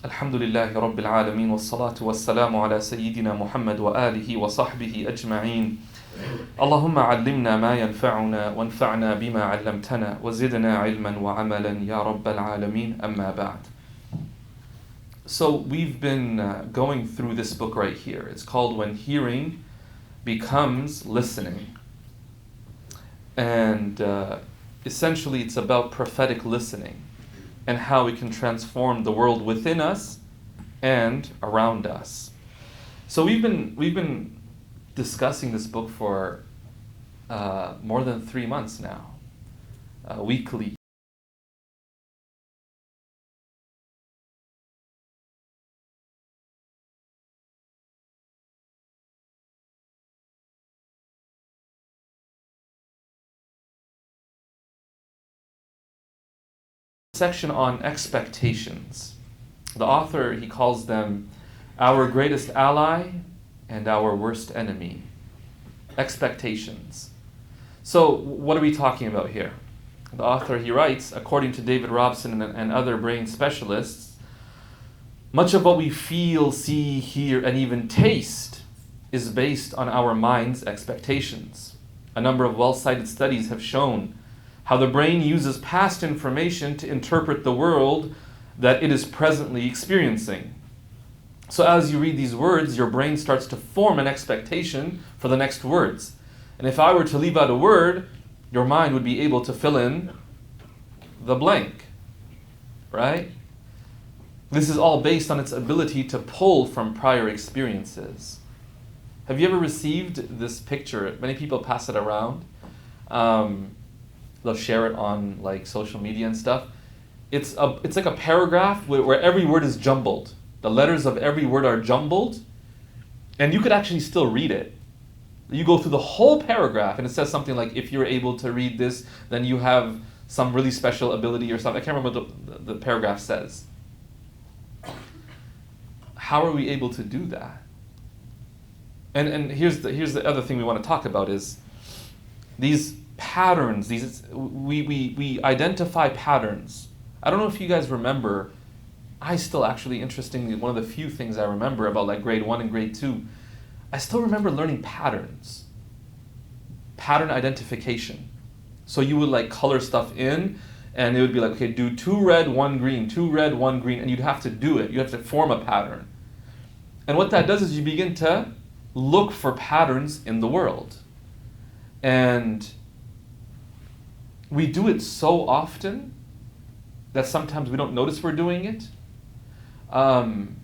الحمد لله رب العالمين والصلاة والسلام على سيدنا محمد وآله وصحبه أجمعين. اللهم علمنا ما ينفعنا وانفعنا بما علمتنا وزدنا علما وعملا يا رب العالمين. أما بعد. So we've been going through this book right here. It's called When Hearing Becomes Listening. And essentially it's about prophetic listening and how we can transform the world within us and around us. So we've been discussing this book for more than 3 months now, weekly. Section on expectations. The author, he calls them our greatest ally and our worst enemy. Expectations. So what are we talking about here? The author, he writes, according to David Robson and other brain specialists, much of what we feel, see, hear, and even taste is based on our mind's expectations. A number of well-cited studies have shown how the brain uses past information to interpret the world that it is presently experiencing. So as you read these words, your brain starts to form an expectation for the next words. And if I were to leave out a word, your mind would be able to fill in the blank, right? This is all based on its ability to pull from prior experiences. Have you ever received this picture? Many people pass it around. They'll share it on like social media and stuff. It's like a paragraph where every word is jumbled. The letters of every word are jumbled, and you could actually still read it. You go through the whole paragraph, and it says something like, if you're able to read this, then you have some really special ability or something. I can't remember what the paragraph says. How are we able to do that? And here's the other thing we want to talk about is these patterns. We identify patterns. I don't know if you guys remember. I still actually, interestingly, one of the few things I remember about like grade 1 and grade 2, I still remember learning patterns. Pattern identification. So you would like color stuff in, and it would be like, okay, do 2 red, 1 green, 2 red, 1 green, and you'd have to do it. You have to form a pattern. And what that does is you begin to look for patterns in the world. And we do it so often that sometimes we don't notice we're doing it. And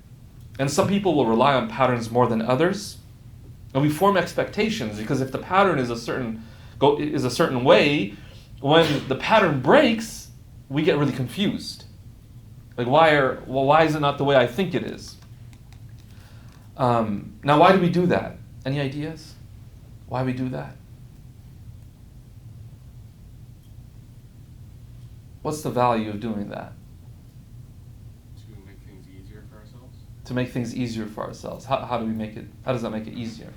some people will rely on patterns more than others. And we form expectations because if the pattern is a certain way, when the pattern breaks, we get really confused. Like why is it not the way I think it is? Now why do we do that? Any ideas? Why we do that? What's the value of doing that? To make things easier for ourselves. To make things easier for ourselves. How do we make it? How does that make it easier?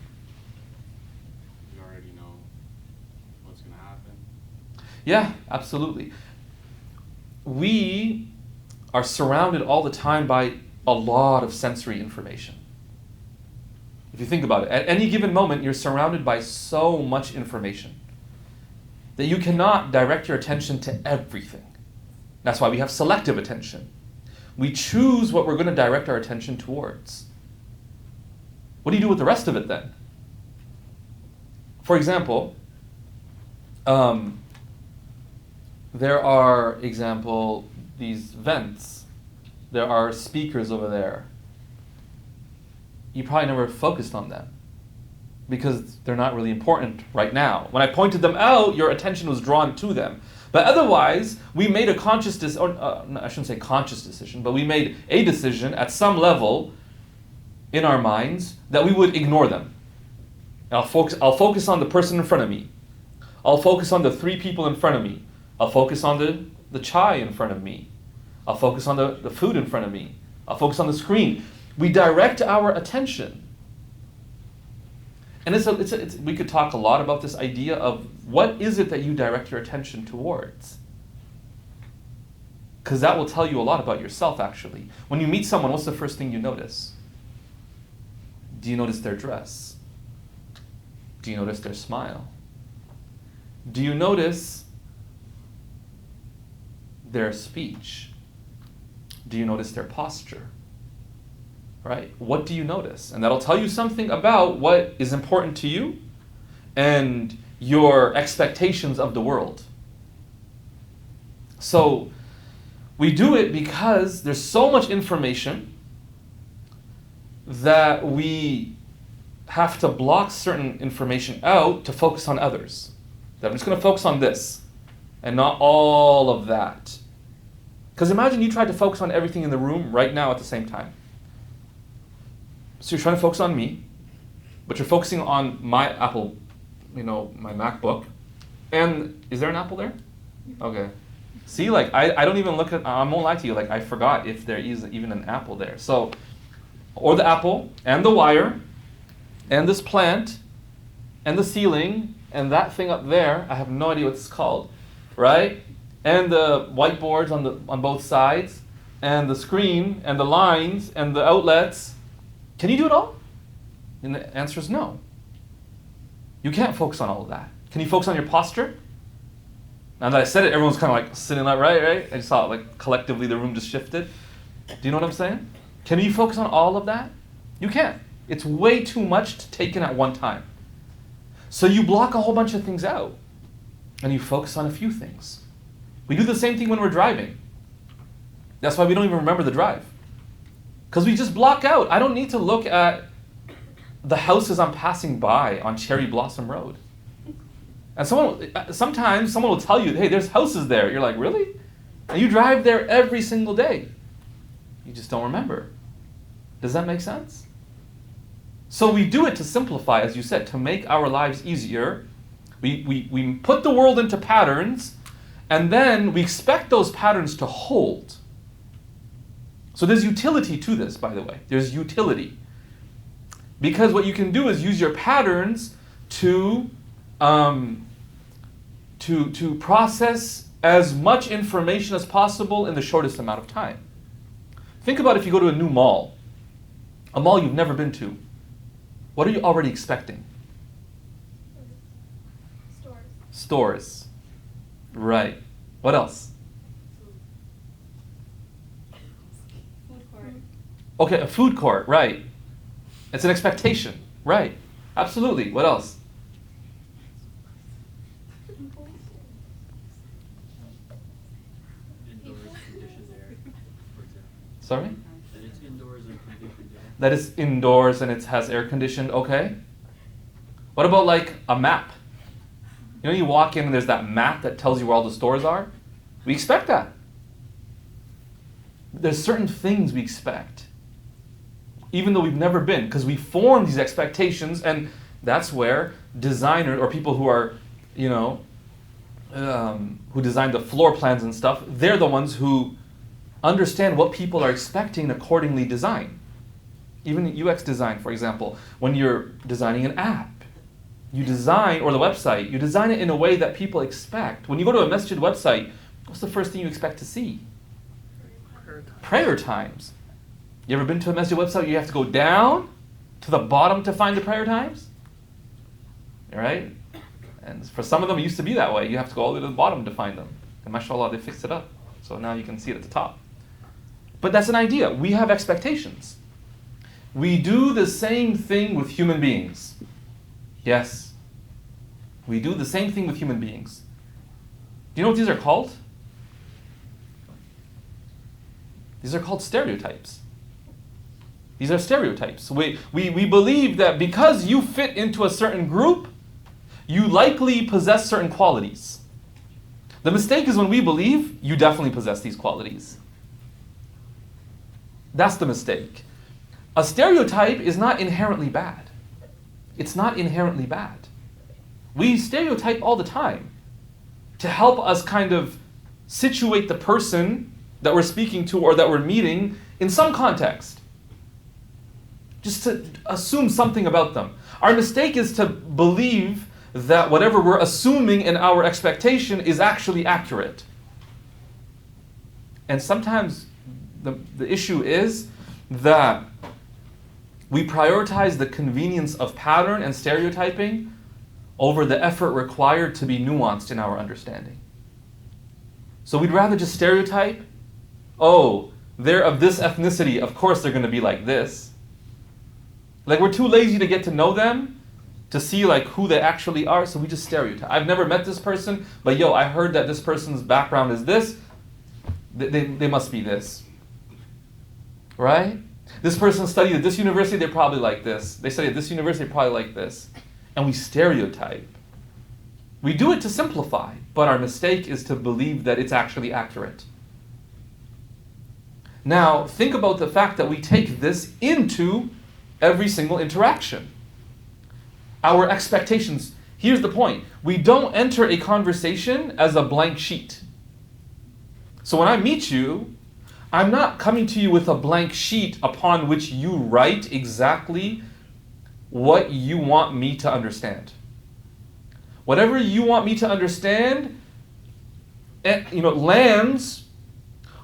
We already know what's going to happen. Yeah, absolutely. We are surrounded all the time by a lot of sensory information. If you think about it, at any given moment, you're surrounded by so much information that you cannot direct your attention to everything. That's why we have selective attention. We choose what we're going to direct our attention towards. What do you do with the rest of it then? For example, there are, these vents. There are speakers over there. You probably never focused on them because they're not really important right now. When I pointed them out, your attention was drawn to them. But otherwise, we made a conscious I shouldn't say conscious decision, but we made a decision at some level in our minds that we would ignore them. I'll focus on the person in front of me. I'll focus on the 3 people in front of me. I'll focus on the chai in front of me. I'll focus on the food in front of me. I'll focus on the screen. We direct our attention. And we could talk a lot about this idea of what is it that you direct your attention towards. Because that will tell you a lot about yourself, actually. When you meet someone, what's the first thing you notice? Do you notice their dress? Do you notice their smile? Do you notice their speech? Do you notice their posture? Right? What do you notice? And that'll tell you something about what is important to you and your expectations of the world. So we do it because there's so much information that we have to block certain information out to focus on others. That I'm just going to focus on this and not all of that. Because imagine you tried to focus on everything in the room right now at the same time. So you're trying to focus on me, but you're focusing on my Apple, my MacBook. And is there an Apple there? Okay. See, I don't even look at, I won't lie to you, I forgot if there is even an Apple there. So, or the Apple, and the wire, and this plant, and the ceiling, and that thing up there, I have no idea what it's called, right? And the whiteboards on both sides, and the screen, and the lines, and the outlets. Can you do it all? And the answer is no. You can't focus on all of that. Can you focus on your posture? Now that I said it, everyone's kind of sitting up, right? I just saw it, collectively the room just shifted. Do you know what I'm saying? Can you focus on all of that? You can't. It's way too much to take in at one time. So you block a whole bunch of things out, and you focus on a few things. We do the same thing when we're driving. That's why we don't even remember the drive. Because we just block out. I don't need to look at the houses I'm passing by on Cherry Blossom Road. And sometimes someone will tell you, hey, there's houses there. You're like, really? And you drive there every single day. You just don't remember. Does that make sense? So we do it to simplify, as you said, to make our lives easier. We put the world into patterns, and then we expect those patterns to hold. So there's utility to this, by the way. There's utility. Because what you can do is use your patterns to process as much information as possible in the shortest amount of time. Think about if you go to a new mall, a mall you've never been to. What are you already expecting? Stores. Right. What else? Food court. Okay, a food court, right. It's an expectation, right. Absolutely. What else? Sorry? That it's indoors and conditioned air. That it's indoors and it has air conditioned, okay. What about a map? You walk in and there's that map that tells you where all the stores are? We expect that. There's certain things we expect, even though we've never been, because we form these expectations, and that's where designers or people who are, who design the floor plans and stuff, they're the ones who understand what people are expecting and accordingly design. Even UX design, for example, when you're designing an app, you design, or the website, you design it in a way that people expect. When you go to a masjid website, what's the first thing you expect to see? Prayer times. You ever been to a masjid website, you have to go down to the bottom to find the prayer times? All right? And for some of them, it used to be that way. You have to go all the way to the bottom to find them. And mashallah, they fixed it up. So now you can see it at the top. But that's an idea. We have expectations. We do the same thing with human beings. Yes. We do the same thing with human beings. Do you know what these are called? These are called stereotypes. These are stereotypes. We believe that because you fit into a certain group, you likely possess certain qualities. The mistake is when we believe you definitely possess these qualities. That's the mistake. A stereotype is not inherently bad. It's not inherently bad. We stereotype all the time to help us kind of situate the person that we're speaking to or that we're meeting in some context. Just to assume something about them. Our mistake is to believe that whatever we're assuming in our expectation is actually accurate. And sometimes the issue is that we prioritize the convenience of pattern and stereotyping over the effort required to be nuanced in our understanding. So we'd rather just stereotype, oh, they're of this ethnicity, of course they're going to be like this. Like, we're too lazy to get to know them, to see like who they actually are, so we just stereotype. I've never met this person, but yo, I heard that this person's background is this, they must be this. Right? This person studied at this university, they're probably like this. They studied at this university, they're probably like this. And we stereotype. We do it to simplify, but our mistake is to believe that it's actually accurate. Now, think about the fact that we take this into every single interaction. Our expectations. Here's the point. We don't enter a conversation as a blank sheet. So when I meet you, I'm not coming to you with a blank sheet upon which you write exactly what you want me to understand. Whatever you want me to understand, lands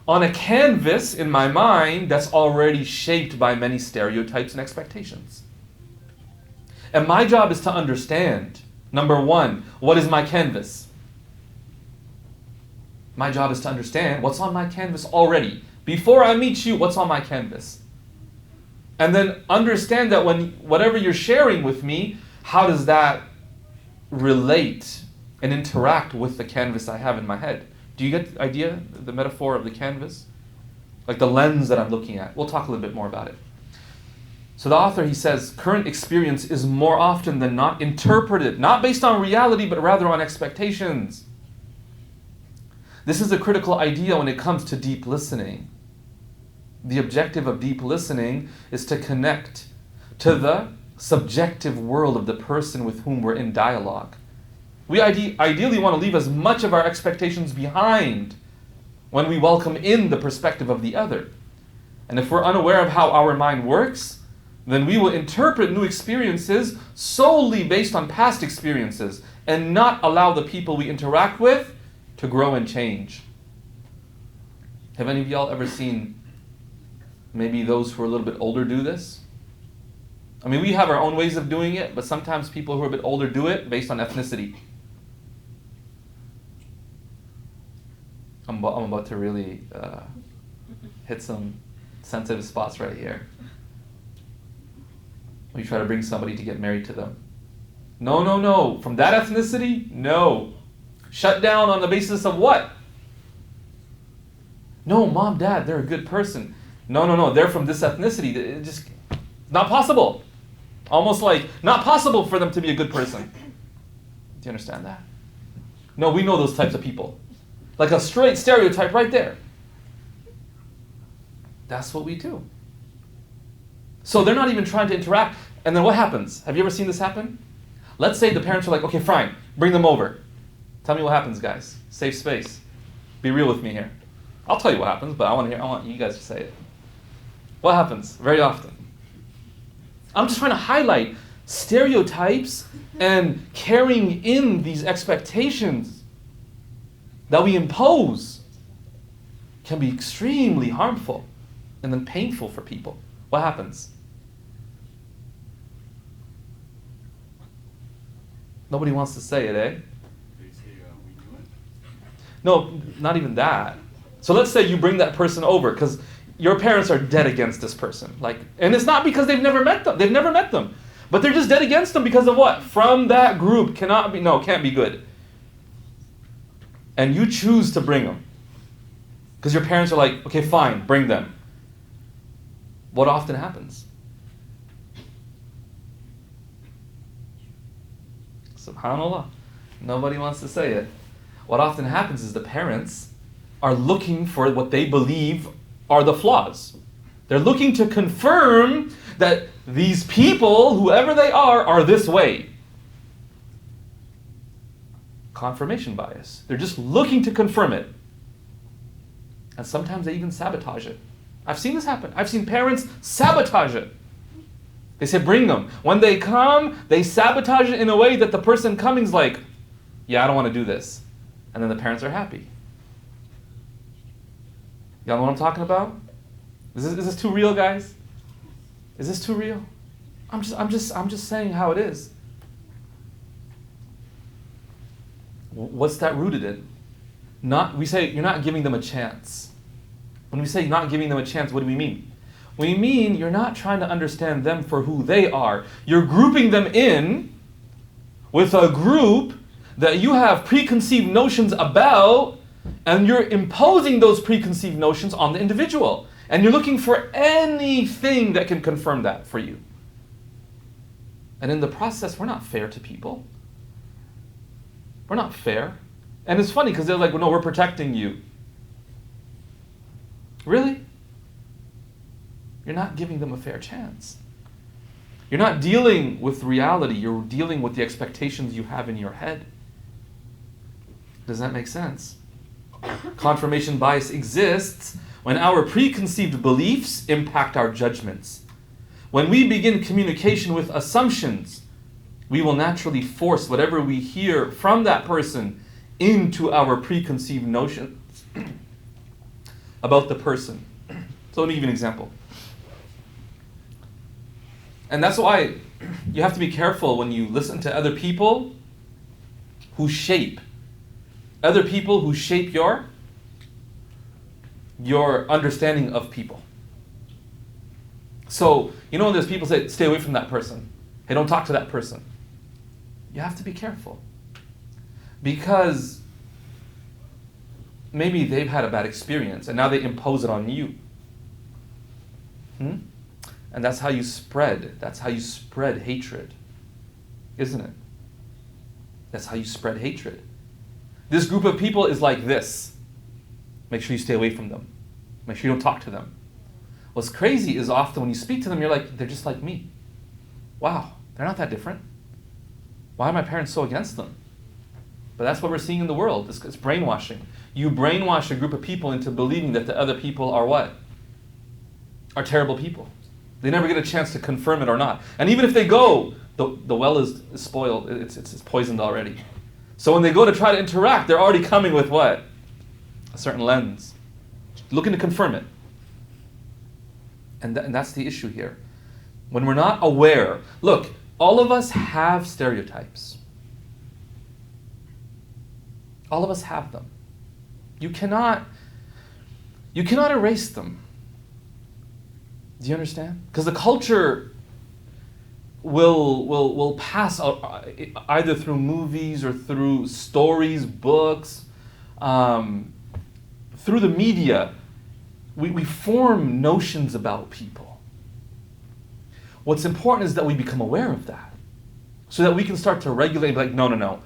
on a canvas in my mind that's already shaped by many stereotypes and expectations. And my job is to understand, number one, what is my canvas? My job is to understand what's on my canvas already. Before I meet you, what's on my canvas? And then understand that whatever you're sharing with me, how does that relate and interact with the canvas I have in my head? Do you get the idea, the metaphor of the canvas? Like the lens that I'm looking at. We'll talk a little bit more about it. So the author, he says, current experience is more often than not interpreted, not based on reality, but rather on expectations. This is a critical idea when it comes to deep listening. The objective of deep listening is to connect to the subjective world of the person with whom we're in dialogue. We ideally want to leave as much of our expectations behind when we welcome in the perspective of the other. And if we're unaware of how our mind works, then we will interpret new experiences solely based on past experiences and not allow the people we interact with to grow and change. Have any of y'all ever seen maybe those who are a little bit older do this? I mean, we have our own ways of doing it, but sometimes people who are a bit older do it based on ethnicity. I'm about to really hit some sensitive spots right here. We try to bring somebody to get married to them. No. From that ethnicity? No. Shut down on the basis of what? No, mom, dad, they're a good person. No, they're from this ethnicity. It just not possible. Almost like not possible for them to be a good person. Do you understand that? No, we know those types of people. Like a straight stereotype right there. That's what we do. So they're not even trying to interact. And then what happens? Have you ever seen this happen? Let's say the parents are like, okay, fine, bring them over. Tell me what happens, guys. Safe space. Be real with me here. I'll tell you what happens, but I want you guys to say it. What happens very often? I'm just trying to highlight stereotypes and carrying in these expectations that we impose can be extremely harmful and then painful for people. What happens? Nobody wants to say it, eh? They say we do it. No, not even that. So let's say you bring that person over because your parents are dead against this person. And it's not because they've never met them. They've never met them. But they're just dead against them because of what? From that group can't be good. And you choose to bring them. Because your parents are like, okay, fine, bring them. What often happens? SubhanAllah. Nobody wants to say it. What often happens is the parents are looking for what they believe are the flaws. They're looking to confirm that these people, whoever they are this way. Confirmation bias. They're just looking to confirm it. And sometimes they even sabotage it. I've seen this happen. I've seen parents sabotage it. They say, bring them. When they come, they sabotage it in a way that the person coming's like, yeah, I don't want to do this. And then the parents are happy. Y'all know what I'm talking about? Is this too real, guys? Is this too real? I'm just saying how it is. What's that rooted in? We say you're not giving them a chance. When we say not giving them a chance, what do we mean? We mean you're not trying to understand them for who they are. You're grouping them in with a group that you have preconceived notions about, and you're imposing those preconceived notions on the individual. And you're looking for anything that can confirm that for you. And in the process, we're not fair to people. We're not fair. And it's funny because they're like, well, no, we're protecting you. Really? You're not giving them a fair chance. You're not dealing with reality. You're dealing with the expectations you have in your head. Does that make sense? Confirmation bias exists when our preconceived beliefs impact our judgments. When we begin communication with assumptions, we will naturally force whatever we hear from that person into our preconceived notions about the person. So let me give you an example. And that's why you have to be careful when you listen to other people who shape your understanding of people. So, you know when there's people say, stay away from that person. Hey, don't talk to that person. You have to be careful. Because maybe they've had a bad experience and now they impose it on you. And that's how you spread hatred. Isn't it? That's how you spread hatred. This group of people is like this. Make sure you stay away from them. Make sure you don't talk to them. What's crazy is often when you speak to them, you're like, they're just like me. Wow, they're not that different. Why are my parents so against them? But that's what we're seeing in the world. It's brainwashing. You brainwash a group of people into believing that the other people are what? Are terrible people. They never get a chance to confirm it or not. And even if they go, the well is spoiled. It's poisoned already. So when they go to try to interact, they're already coming with what? A certain lens. Looking to confirm it. And that's the issue here. When we're not aware, look, all of us have stereotypes. All of us have them. You cannot erase them. Do you understand? Because the culture will pass out either through movies or through stories, books, through the media. We form notions about people. What's important is that we become aware of that, so that we can start to regulate and be like, no.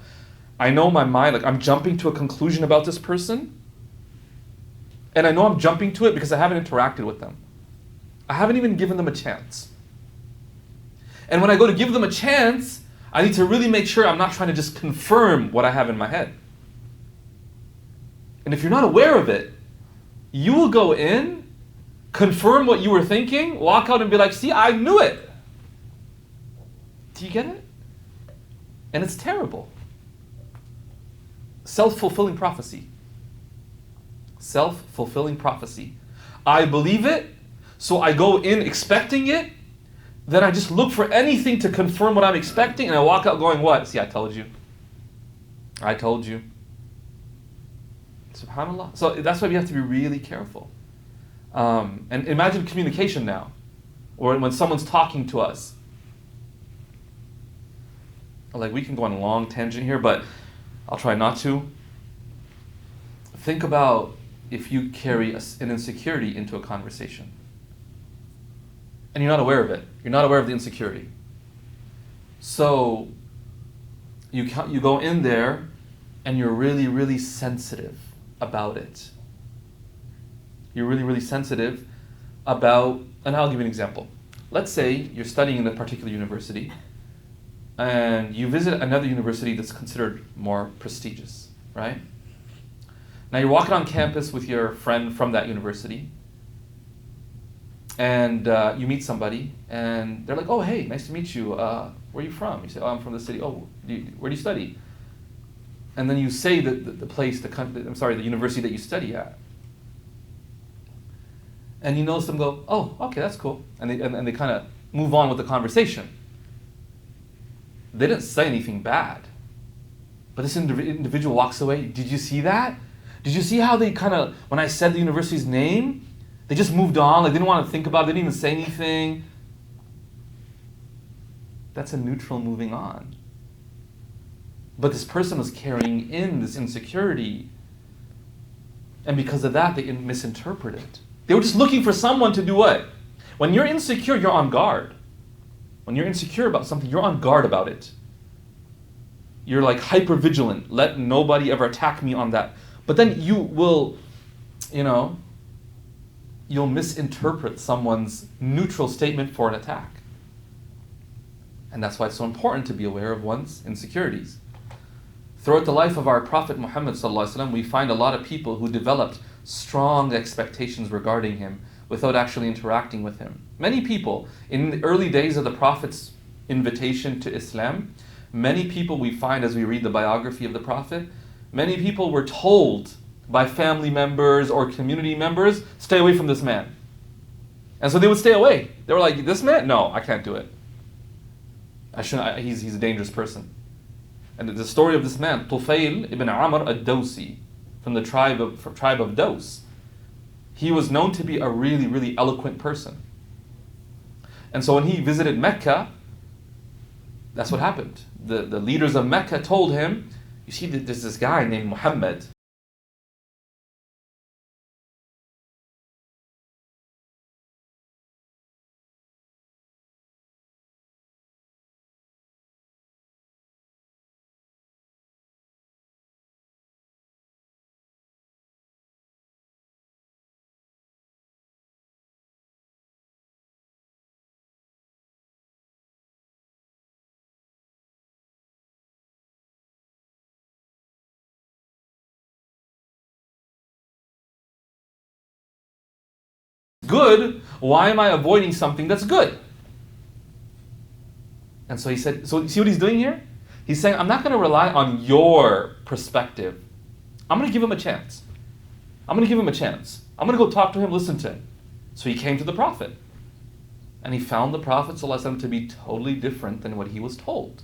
I know my mind, like I'm jumping to a conclusion about this person, and I know I'm jumping to it because I haven't interacted with them. I haven't even given them a chance. And when I go to give them a chance, I need to really make sure I'm not trying to just confirm what I have in my head. And if you're not aware of it, you will go in, confirm what you were thinking, walk out and be like, see, I knew it. Do you get it? And it's terrible. Self-fulfilling prophecy. Self-fulfilling prophecy. I believe it, so I go in expecting it, then I just look for anything to confirm what I'm expecting, and I walk out going, what? See, I told you. I told you. SubhanAllah. So that's why we have to be really careful. And imagine communication now, or when someone's talking to us. Like, we can go on a long tangent here, but I'll try not to. Think about if you carry an insecurity into a conversation. And you're not aware of it. You're not aware of the insecurity. So you go in there and you're really, really sensitive about it. You're really, really sensitive about, and I'll give you an example. Let's say you're studying in a particular university and you visit another university that's considered more prestigious, right? Now you're walking on campus with your friend from that university, and you meet somebody, and they're like, oh, hey, nice to meet you. Where are you from? You say, oh, I'm from the city. Oh, where do you study? And then you say the university that you study at. And you notice them go, oh, okay, that's cool. And they kind of move on with the conversation. They didn't say anything bad. But this individual walks away. Did you see that? Did you see how they kind of, when I said the university's name, they just moved on, like they didn't want to think about it, they didn't even say anything. That's a neutral moving on. But this person was carrying in this insecurity. And because of that, they misinterpret it. They were just looking for someone to do what? When you're insecure, you're on guard. When you're insecure about something, you're on guard about it. You're like hyper vigilant. Let nobody ever attack me on that. But then you will, you'll misinterpret someone's neutral statement for an attack. And that's why it's so important to be aware of one's insecurities. Throughout the life of our Prophet Muhammad ﷺ, we find a lot of people who developed strong expectations regarding him without actually interacting with him. Many people, in the early days of the Prophet's invitation to Islam, many people we find as we read the biography of the Prophet, many people were told by family members or community members, stay away from this man. And so they would stay away. They were like, this man? No, I can't do it. He's a dangerous person. And the story of this man, Tufail ibn Amr ad-Dawsi, from the tribe of Daws, he was known to be a really, really eloquent person. And so when he visited Mecca, that's what happened. The leaders of Mecca told him, you see, there's this guy named Muhammad. Good, why am I avoiding something that's good? And so he said, so see what he's doing here? He's saying, I'm not going to rely on your perspective. I'm going to give him a chance. I'm going to give him a chance. I'm going to go talk to him, listen to him. So he came to the Prophet. And he found the Prophet ﷺ to be totally different than what he was told.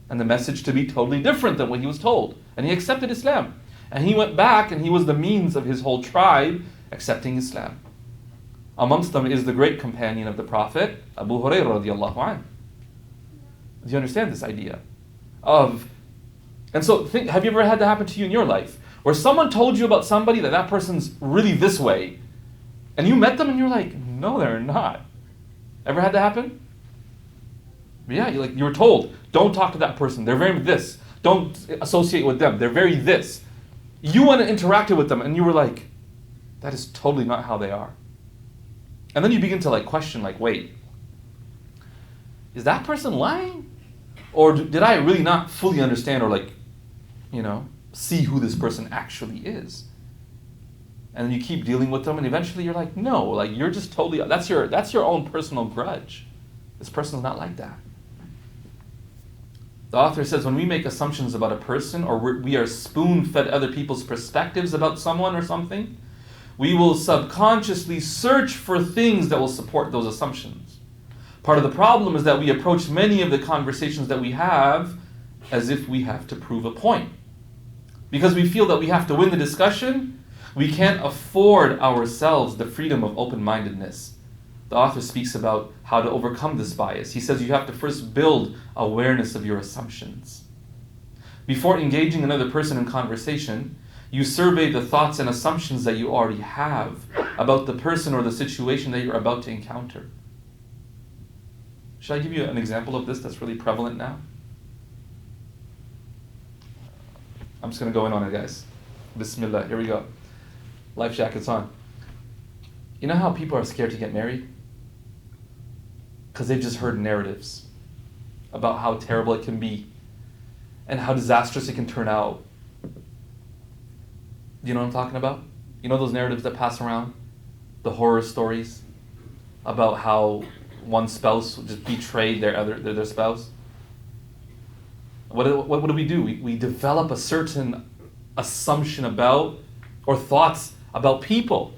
And the message to be totally different than what he was told. And he accepted Islam. And he went back and he was the means of his whole tribe accepting Islam. Amongst them is the great companion of the Prophet, Abu Hurairah radiallahu anhu. Do you understand this idea? And so have you ever had that happen to you in your life? Where someone told you about somebody that person's really this way, and you met them and you're like, no, they're not. Ever had that happen? Yeah, you were told, don't talk to that person. They're very this. Don't associate with them. They're very this. You went and interacted with them and you were like, that is totally not how they are. And then you begin to question, wait, is that person lying? Or did I really not fully understand or see who this person actually is? And then you keep dealing with them and eventually you're like, no, you're just totally, that's your own personal grudge. This person's not like that. The author says when we make assumptions about a person or we are spoon-fed other people's perspectives about someone or something, we will subconsciously search for things that will support those assumptions. Part of the problem is that we approach many of the conversations that we have as if we have to prove a point. Because we feel that we have to win the discussion, we can't afford ourselves the freedom of open-mindedness. The author speaks about how to overcome this bias. He says you have to first build awareness of your assumptions. Before engaging another person in conversation, you survey the thoughts and assumptions that you already have about the person or the situation that you're about to encounter. Should I give you an example of this that's really prevalent now? I'm just going to go in on it, guys. Bismillah, here we go. Life jackets on. You know how people are scared to get married? Because they've just heard narratives about how terrible it can be and how disastrous it can turn out. Do you know what I'm talking about? You know those narratives that pass around? The horror stories about how one spouse just betrayed their spouse? What do we do? We develop a certain assumption about, or thoughts about people.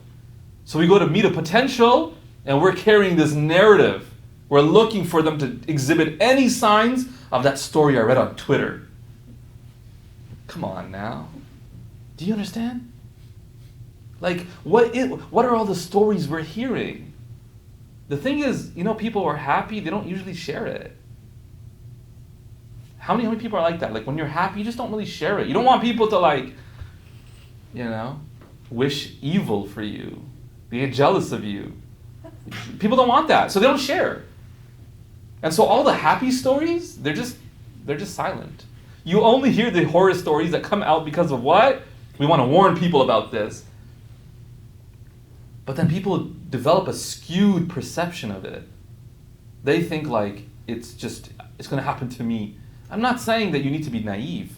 So we go to meet a potential, and we're carrying this narrative. We're looking for them to exhibit any signs of that story I read on Twitter. Come on now. Do you understand? Like, what are all the stories we're hearing? The thing is, people who are happy, they don't usually share it. How many people are like that? Like, when you're happy, you just don't really share it. You don't want people to, wish evil for you, be jealous of you. People don't want that, so they don't share. And so all the happy stories, they're just silent. You only hear the horror stories that come out because of what? We want to warn people about this. But then people develop a skewed perception of it. They think like it's going to happen to me. I'm not saying that you need to be naive.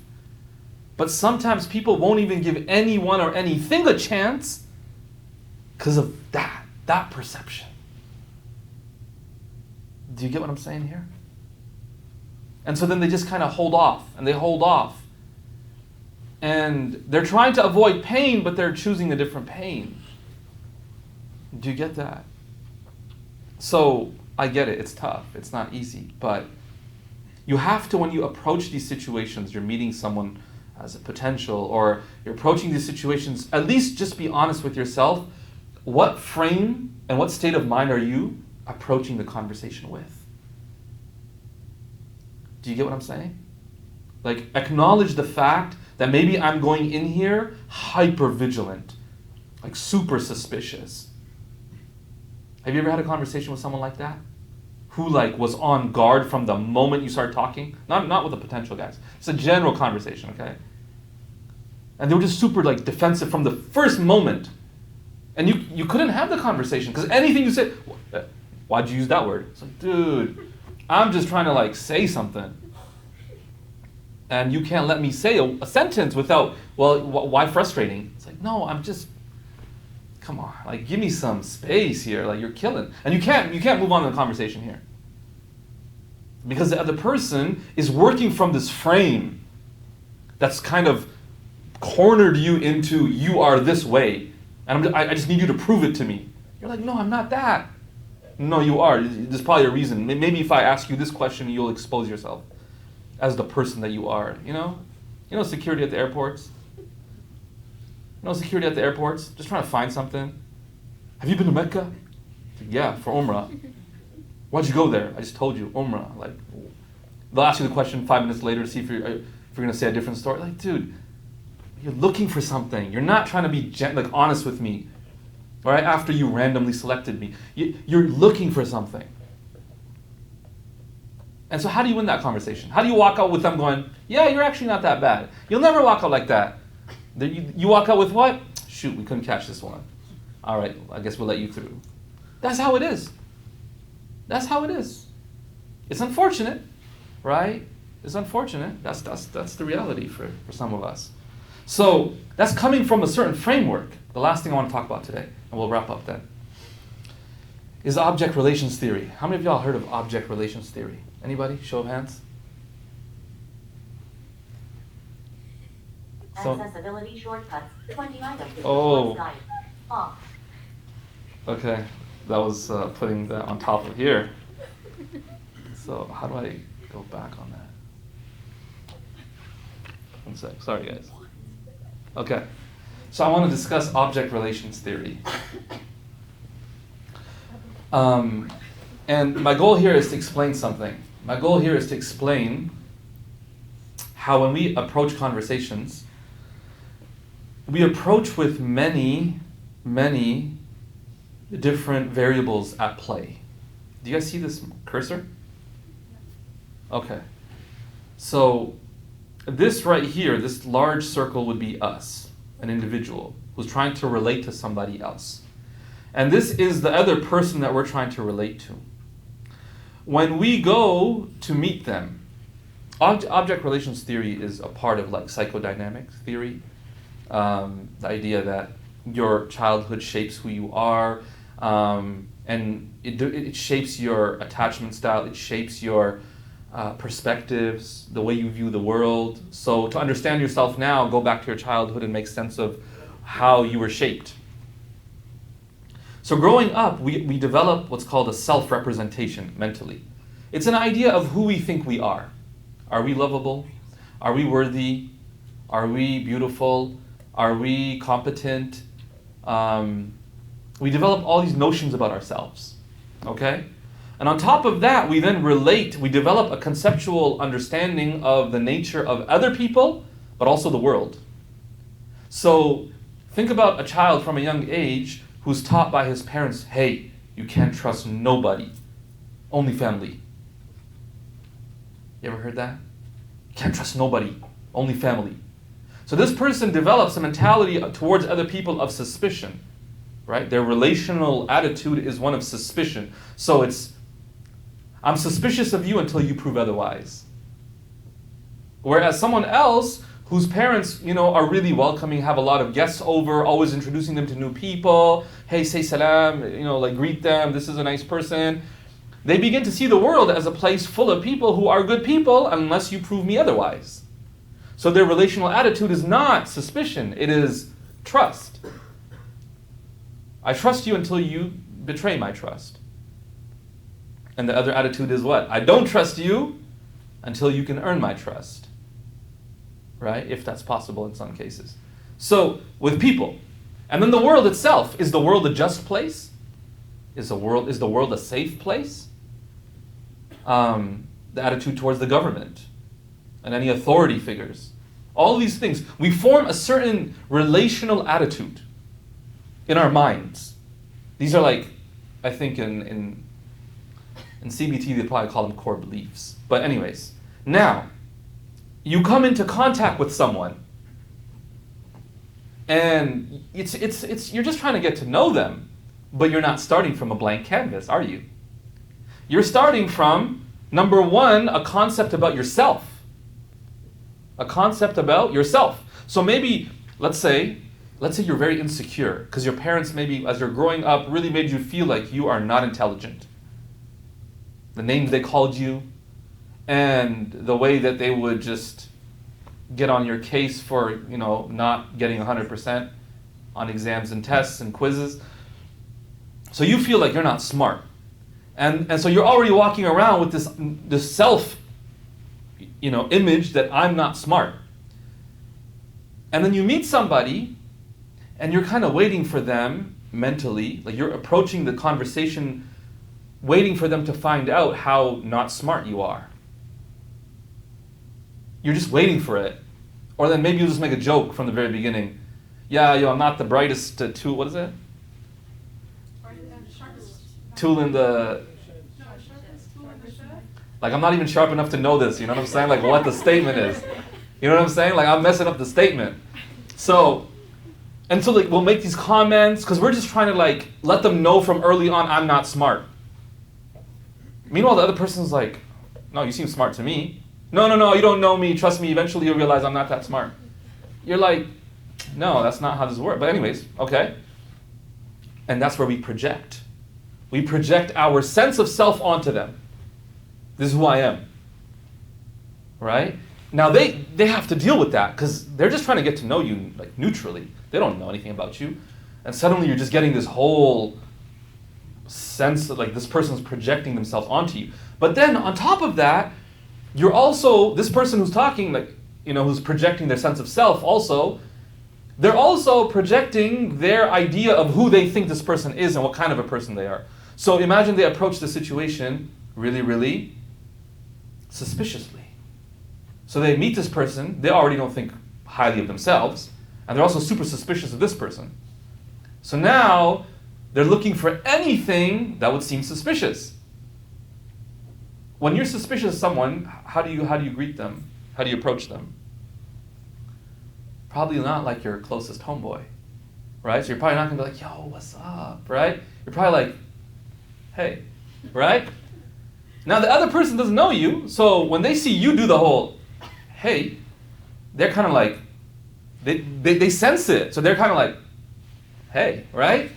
But sometimes people won't even give anyone or anything a chance because of that perception. Do you get what I'm saying here? And so then they just kind of hold off, and they hold off. And they're trying to avoid pain, but they're choosing a different pain. Do you get that? So, I get it, it's tough, it's not easy, but you have to, when you approach these situations, you're meeting someone as a potential, or you're approaching these situations, at least just be honest with yourself. What frame and what state of mind are you approaching the conversation with? Do you get what I'm saying? Like, acknowledge the fact that maybe I'm going in here hyper vigilant, like super suspicious. Have you ever had a conversation with someone like that? Who was on guard from the moment you start talking? Not with the potential guys. It's a general conversation, okay? And they were just super defensive from the first moment. And you couldn't have the conversation because anything you said, why'd you use that word? It's like, dude, I'm just trying to say something. And you can't let me say a sentence without, why frustrating? It's like, no, I'm just, come on, give me some space here. You're killing. And you can't move on to the conversation here. Because the other person is working from this frame that's kind of cornered you into, you are this way. And I just need you to prove it to me. You're like, no, I'm not that. No, you are. There's probably a reason. Maybe if I ask you this question, you'll expose yourself as the person that you are. You know security at the airports? Security at the airports? Just trying to find something. Have you been to Mecca? Yeah, for Umrah. Why'd you go there? I just told you, Umrah. They'll ask you the question 5 minutes later to see if you're going to say a different story. Dude, you're looking for something. You're not trying to be honest with me. All right, after you randomly selected me. You're looking for something. And so how do you win that conversation? How do you walk out with them going, yeah, you're actually not that bad? You'll never walk out like that. You walk out with what? Shoot, we couldn't catch this one. All right, I guess we'll let you through. That's how it is. That's how it is. It's unfortunate, right? It's unfortunate. That's the reality for some of us. So that's coming from a certain framework. The last thing I want to talk about today, and we'll wrap up then, is object relations theory. How many of y'all heard of object relations theory? Anybody? Show of hands. Accessibility shortcuts. 20 items. Oh. Side. Off. Okay, that was putting that on top of here. So how do I go back on that? 1 sec. Sorry, guys. Okay, so I want to discuss object relations theory. And my goal here is to explain something. My goal here is to explain how when we approach conversations, we approach with many, many different variables at play. Do you guys see this cursor? Okay. So this right here, this large circle would be us, an individual who's trying to relate to somebody else. And this is the other person that we're trying to relate to. When we go to meet them, object relations theory is a part of psychodynamic theory. The idea that your childhood shapes who you are, and it shapes your attachment style, it shapes your perspectives, the way you view the world. So to understand yourself now, go back to your childhood and make sense of how you were shaped. So growing up, we develop what's called a self-representation mentally. It's an idea of who we think we are. Are we lovable? Are we worthy? Are we beautiful? Are we competent? We develop all these notions about ourselves. Okay? And on top of that, we then we develop a conceptual understanding of the nature of other people, but also the world. So think about a child from a young age who's taught by his parents, hey, you can't trust nobody, only family. You ever heard that? You can't trust nobody, only family. So this person develops a mentality towards other people of suspicion, right? Their relational attitude is one of suspicion. So it's, I'm suspicious of you until you prove otherwise. Whereas someone else whose parents, are really welcoming, have a lot of guests over, always introducing them to new people. Hey, say salam, greet them. This is a nice person. They begin to see the world as a place full of people who are good people unless you prove me otherwise. So their relational attitude is not suspicion, it is trust. I trust you until you betray my trust. And the other attitude is what? I don't trust you until you can earn my trust. Right? If that's possible in some cases. So, with people. And then the world itself. Is the world a just place? Is the world a safe place? The attitude towards the government and any authority figures. All these things. We form a certain relational attitude in our minds. These are I think in CBT they probably call them core beliefs. But anyways, now, you come into contact with someone, and it's you're just trying to get to know them, but you're not starting from a blank canvas, are you? You're starting from, number one, a concept about yourself. A concept about yourself. So maybe, let's say you're very insecure, because your parents maybe, as you're growing up, really made you feel like you are not intelligent. The names they called you, and the way that they would just get on your case for, not getting 100% on exams and tests and quizzes. So you feel like you're not smart. And so you're already walking around with this self, image that I'm not smart. And then you meet somebody, and you're kind of waiting for them mentally, like you're approaching the conversation, waiting for them to find out how not smart you are. You're just waiting for it. Or then maybe you'll just make a joke from the very beginning. Yeah, I'm not the brightest tool, what is it? Tool in the... I'm not even sharp enough to know this, you know what I'm saying? What the statement is. You know what I'm saying? I'm messing up the statement. So, and so we'll make these comments, because we're just trying to let them know from early on I'm not smart. Meanwhile, the other person's like, no, you seem smart to me. No, you don't know me. Trust me, eventually you'll realize I'm not that smart. You're like, no, that's not how this works. But anyways, okay. And that's where we project. We project our sense of self onto them. This is who I am. Right? Now they have to deal with that because they're just trying to get to know you neutrally. They don't know anything about you. And suddenly you're just getting this whole sense of this person's projecting themselves onto you. But then on top of that, you're also, this person who's talking, who's projecting their sense of self also, they're also projecting their idea of who they think this person is and what kind of a person they are. So imagine they approach the situation really, really suspiciously. So they meet this person, they already don't think highly of themselves, and they're also super suspicious of this person. So now, they're looking for anything that would seem suspicious. When you're suspicious of someone, how do you greet them? How do you approach them? Probably not like your closest homeboy, right? So you're probably not going to be like, yo, what's up, right? You're probably like, hey, right? Now the other person doesn't know you, so when they see you do the whole, hey, they're kind of like, they sense it, so they're kind of like, hey, right?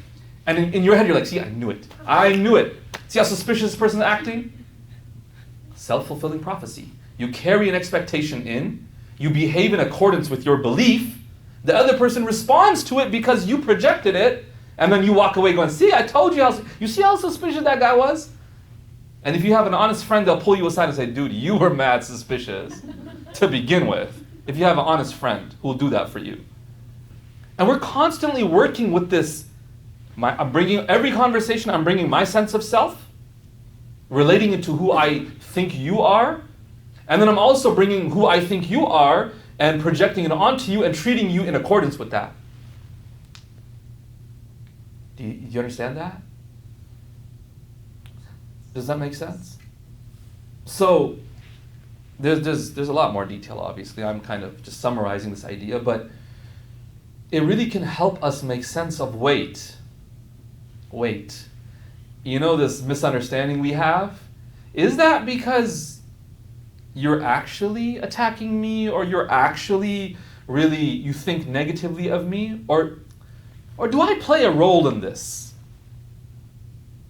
And in your head you're like, see, I knew it. See how suspicious this person's acting? Self-fulfilling prophecy. You carry an expectation in, you behave in accordance with your belief, the other person responds to it because you projected it, And then you walk away going, see, I told you, you see how suspicious that guy was? And if you have an honest friend, they'll pull you aside and say, dude, you were mad suspicious to begin with. If you have an honest friend who will do that for you. And we're constantly working with this. I'm bringing every conversation, I'm bringing my sense of self, relating it to who I think you are. And then I'm also bringing who I think you are and projecting it onto you and treating you in accordance with that. Do you understand that? Does that make sense? So, there's a lot more detail, obviously. I'm kind of just summarizing this idea, but it really can help us make sense of wait. You know this misunderstanding we have? Is that because you're actually attacking me, or you're actually really, you think negatively of me? Or do I play a role in this?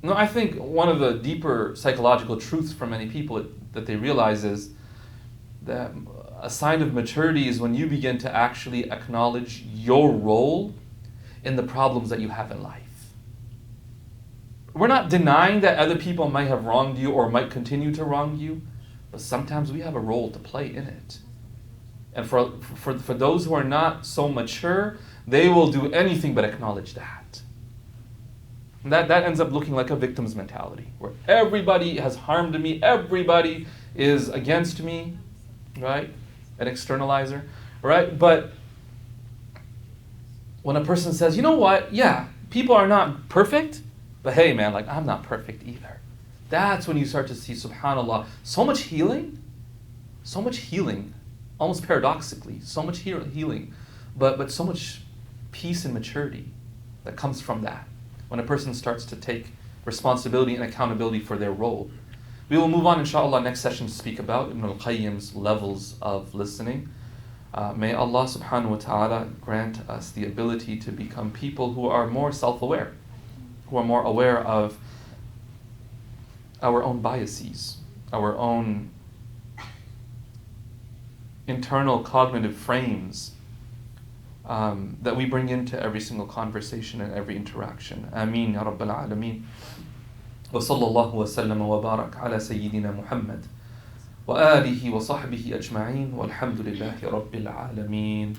No, I think one of the deeper psychological truths for many people that they realize is that a sign of maturity is when you begin to actually acknowledge your role in the problems that you have in life. We're not denying that other people might have wronged you or might continue to wrong you, but sometimes we have a role to play in it. And for those who are not so mature, they will do anything but acknowledge that. And that ends up looking like a victim's mentality, where everybody has harmed me, everybody is against me, right? An externalizer, right? But when a person says, you know what, yeah, people are not perfect, but hey man, like I'm not perfect either. That's when you start to see, subhanAllah, so much healing, almost paradoxically, so much healing, but so much peace and maturity that comes from that. When a person starts to take responsibility and accountability for their role. We will move on, inshallah, next session to speak about Ibn al-Qayyim's levels of listening. May Allah subhanahu wa ta'ala grant us the ability to become people who are more self-aware, who are more aware of our own biases, our own internal cognitive frames that we bring into every single conversation and every interaction. Ameen ya Rabbal Alameen. وصلى الله وسلم وبارك على سيدنا محمد وآله وصحبه أجمعين والحمد لله رب العالمين.